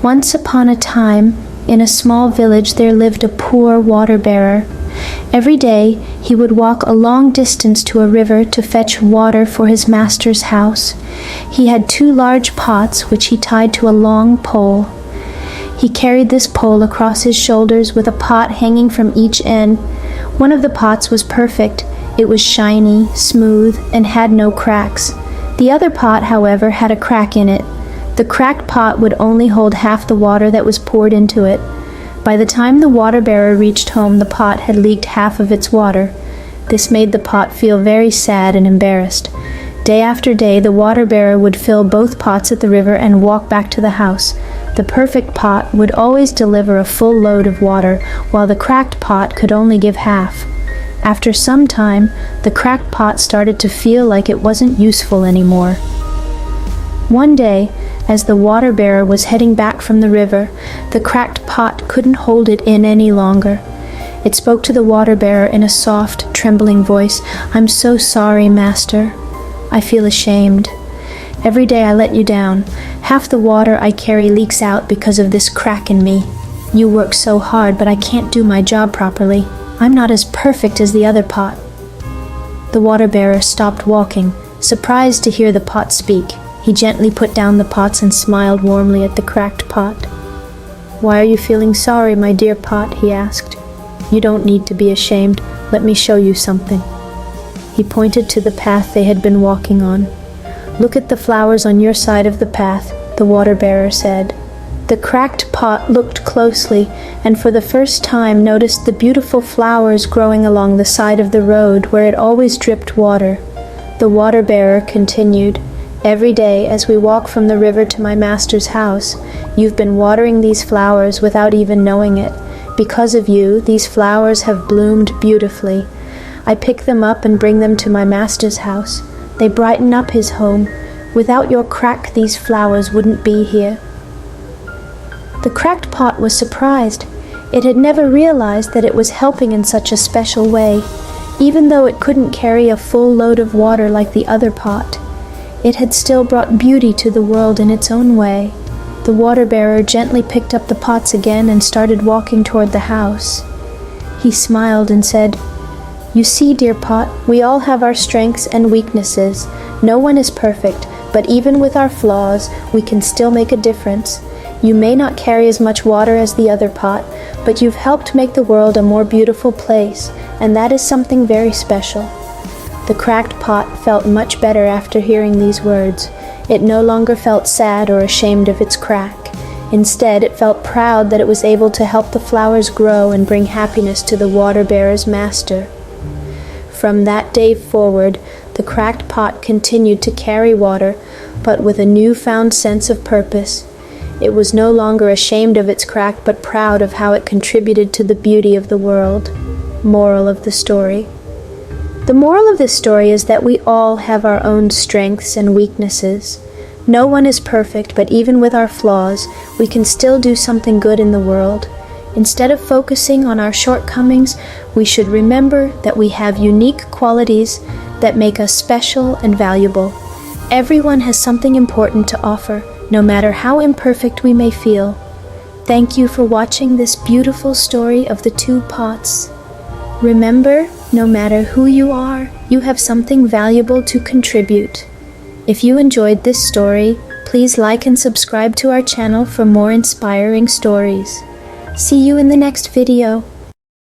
Once upon a time, in a small village there lived a poor water-bearer. Every day he would walk a long distance to a river to fetch water for his master's house. He had 2 large pots which he tied to a long pole. He carried this pole across his shoulders with a pot hanging from each end. One of the pots was perfect. It was shiny, smooth, and had no cracks. The other pot, however, had a crack in it. The cracked pot would only hold half the water that was poured into it. By the time the water-bearer reached home, the pot had leaked half of its water. This made the pot feel very sad and embarrassed. Day after day, the water-bearer would fill both pots at the river and walk back to the house. The perfect pot would always deliver a full load of water, while the cracked pot could only give half. After some time, the cracked pot started to feel like it wasn't useful anymore. One day, as the water-bearer was heading back from the river, the cracked pot couldn't hold it in any longer. It spoke to the water-bearer in a soft, trembling voice. "I'm so sorry, master. I feel ashamed. Every day I let you down. Half the water I carry leaks out because of this crack in me. You work so hard, but I can't do my job properly. I'm not as perfect as the other pot." The water-bearer stopped walking, surprised to hear the pot speak. He gently put down the pots and smiled warmly at the cracked pot. "Why are you feeling sorry, my dear pot?" he asked. "You don't need to be ashamed. Let me show you something." He pointed to the path they had been walking on. "Look at the flowers on your side of the path," the water-bearer said. The cracked pot looked closely and for the first time noticed the beautiful flowers growing along the side of the road where it always dripped water. The water-bearer continued, "Every day as we walk from the river to my master's house, you've been watering these flowers without even knowing it. Because of you, these flowers have bloomed beautifully. I pick them up and bring them to my master's house. They brighten up his home. Without your crack, these flowers wouldn't be here." The cracked pot was surprised. It had never realized that it was helping in such a special way, even though it couldn't carry a full load of water like the other pot. It had still brought beauty to the world in its own way. The water-bearer gently picked up the pots again and started walking toward the house. He smiled and said, "You see, dear pot, we all have our strengths and weaknesses. No one is perfect, but even with our flaws, we can still make a difference. You may not carry as much water as the other pot, but you've helped make the world a more beautiful place, and that is something very special." The cracked pot felt much better after hearing these words. It no longer felt sad or ashamed of its crack. Instead, it felt proud that it was able to help the flowers grow and bring happiness to the water-bearer's master. From that day forward, the cracked pot continued to carry water, but with a newfound sense of purpose. It was no longer ashamed of its crack, but proud of how it contributed to the beauty of the world. Moral of the story. The moral of this story is that we all have our own strengths and weaknesses. No one is perfect, but even with our flaws, we can still do something good in the world. Instead of focusing on our shortcomings, we should remember that we have unique qualities that make us special and valuable. Everyone has something important to offer, no matter how imperfect we may feel. Thank you for watching this beautiful story of the 2 pots. Remember, no matter who you are, you have something valuable to contribute. If you enjoyed this story, please like and subscribe to our channel for more inspiring stories. See you in the next video.